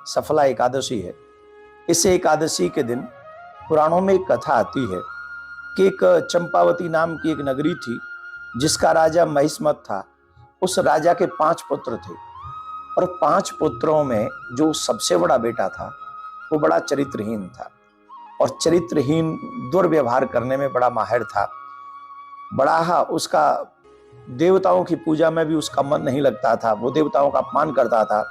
सफला एकादशी है। इस एकादशी के दिन पुराणों में एक कथा आती है कि एक चंपावती नाम की एक नगरी थी जिसका राजा महिष्मत था। उस राजा के 5 पुत्र थे और 5 पुत्रों में जो सबसे बड़ा बेटा था वो बड़ा चरित्रहीन था और चरित्रहीन दुर्व्यवहार करने में बड़ा माहिर था। बड़ा उसका देवताओं की पूजा में भी उसका मन नहीं लगता था, वो देवताओं का अपमान करता था,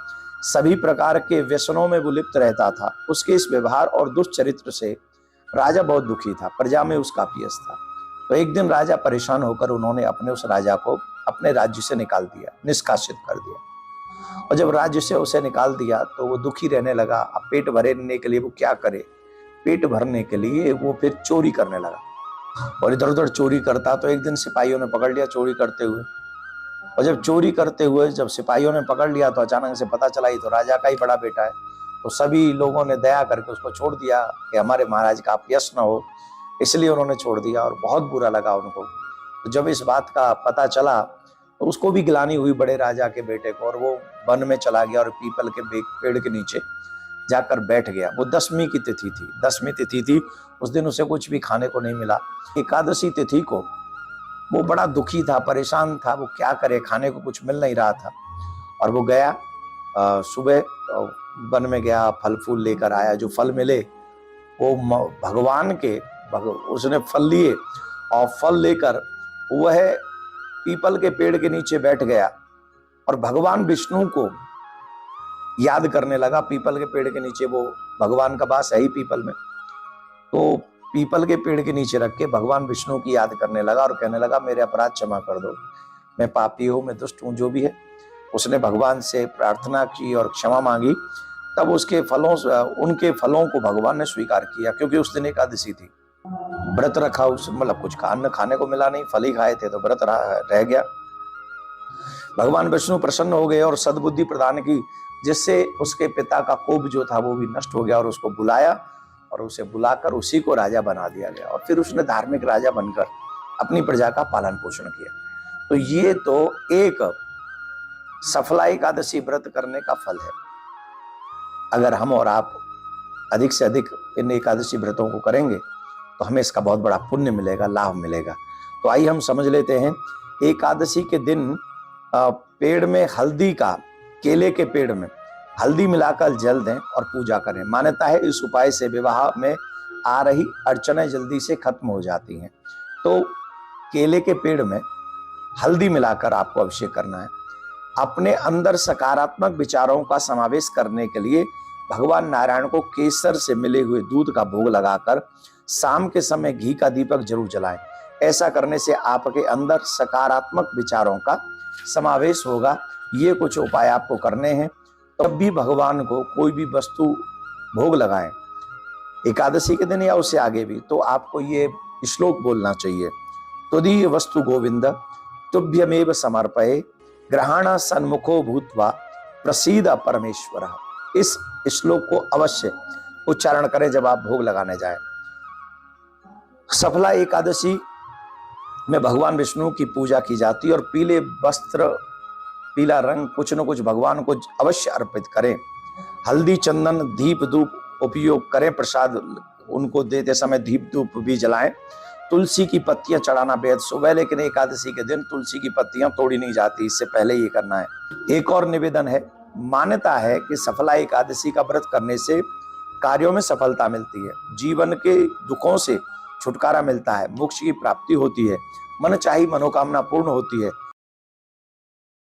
सभी प्रकार के व्यसनों में वो लिप्त रहता था। उसके इस व्यवहार और दुष्चरित्र से राजा बहुत दुखी था, प्रजा में उसका अपयश था। तो एक दिन राजा परेशान होकर उन्होंने अपने उस राजा को अपने राज्य से निकाल दिया, निष्कासित कर दिया। और जब राज्य से उसे निकाल दिया तो वो दुखी रहने लगा। अब पेट भरने के लिए वो क्या करे? पेट भरने के लिए वो फिर चोरी करने लगा और इधर उधर चोरी करता। तो एक दिन सिपाहियों ने पकड़ लिया चोरी करते हुए, और जब चोरी करते हुए जब सिपाहियों ने पकड़ लिया तो अचानक से पता चला ये तो राजा का ही बड़ा बेटा है। तो सभी लोगों ने दया करके उसको छोड़ दिया कि हमारे महाराज का अपयश न हो, इसलिए उन्होंने छोड़ दिया और बहुत बुरा लगा उनको। तो जब इस बात का पता चला तो उसको भी गिलानी हुई बड़े राजा के बेटे को, और वो वन में चला गया और पीपल के पेड़ के नीचे जाकर बैठ गया। वो 10वीं की तिथि थी, 10वीं तिथि थी। उस दिन उसे कुछ भी खाने को नहीं मिला। एकादशी तिथि को वो बड़ा दुखी था, परेशान था, वो क्या करे, खाने को कुछ मिल नहीं रहा था। और वो गया सुबह वन में गया, फल फूल लेकर आया। जो फल मिले वो भगवान के उसने फल लिए और फल लेकर वह पीपल के पेड़ के नीचे बैठ गया और भगवान विष्णु को याद करने लगा। पीपल के पेड़ के नीचे, वो भगवान का वास है ही पीपल में, तो पीपल के पेड़ के नीचे रख के भगवान विष्णु की याद करने लगा और कहने लगा मेरे अपराध क्षमा कर दो, मैं पापी हूँ, मैं दुष्ट हूँ, जो भी है। उसने भगवान से प्रार्थना की और क्षमा मांगी। तब उनके फलों को भगवान ने स्वीकार किया, क्योंकि उस दिन एकादशी थी। व्रत रखा, उस मतलब कुछ अन्न खाने को मिला नहीं, फल ही खाए थे, तो व्रत रह गया। भगवान विष्णु प्रसन्न हो गए और सद्बुद्धि प्रदान की, जिससे उसके पिता का कोप जो था वो भी नष्ट हो गया। और उसको बुलाया और उसे बुलाकर उसी को राजा बना दिया गया। और फिर उसने धार्मिक राजा बनकर अपनी प्रजा का पालन पोषण किया। तो ये तो एक सफला एकादशी व्रत करने का फल है। अगर हम और आप अधिक से अधिक इन एकादशी व्रतों को करेंगे तो हमें इसका बहुत बड़ा पुण्य मिलेगा, लाभ मिलेगा। तो आइए हम समझ लेते हैं। एकादशी के दिन पेड़ में हल्दी का, केले के पेड़ में हल्दी मिलाकर जल दें और पूजा करें। मान्यता है इस उपाय से विवाह में आ रही अड़चनें जल्दी से खत्म हो जाती हैं। तो केले के पेड़ में हल्दी मिलाकर आपको अभिषेक करना है। अपने अंदर सकारात्मक विचारों का समावेश करने के लिए भगवान नारायण को केसर से मिले हुए दूध का भोग लगाकर शाम के समय घी का दीपक जरूर जलाएं। ऐसा करने से आपके अंदर सकारात्मक विचारों का समावेश होगा। ये कुछ उपाय आपको करने हैं। तब भी भगवान को कोई भी वस्तु भोग लगाएं, एकादशी के दिन या उससे आगे भी, तो आपको ये श्लोक बोलना चाहिए। त्वदीय वस्तु गोविंद तुभ्यमेव समर्पये ग्रहण सन्मुखो भूत्वा प्रसीद परमेश्वर। इस श्लोक को अवश्य उच्चारण करें जब आप भोग लगाने जाएं। सफला एकादशी में भगवान विष्णु की पूजा की जाती है और पीले वस्त्र, पीला रंग कुछ न कुछ भगवान को अवश्य अर्पित करें। हल्दी, चंदन, दीप धूप उपयोग करें। प्रसाद उनको देते समय दीप धूप भी जलाएं। तुलसी की पत्तियां चढ़ाना बेहद शुभ है, लेकिन एकादशी के दिन तुलसी की पत्तियां तोड़ी नहीं जाती, इससे पहले ये करना है। एक और निवेदन है। मान्यता है कि सफला एकादशी का व्रत करने से कार्यों में सफलता मिलती है, जीवन के दुखों से छुटकारा मिलता है, मोक्ष की प्राप्ति होती है, मन चाही मनोकामना पूर्ण होती है।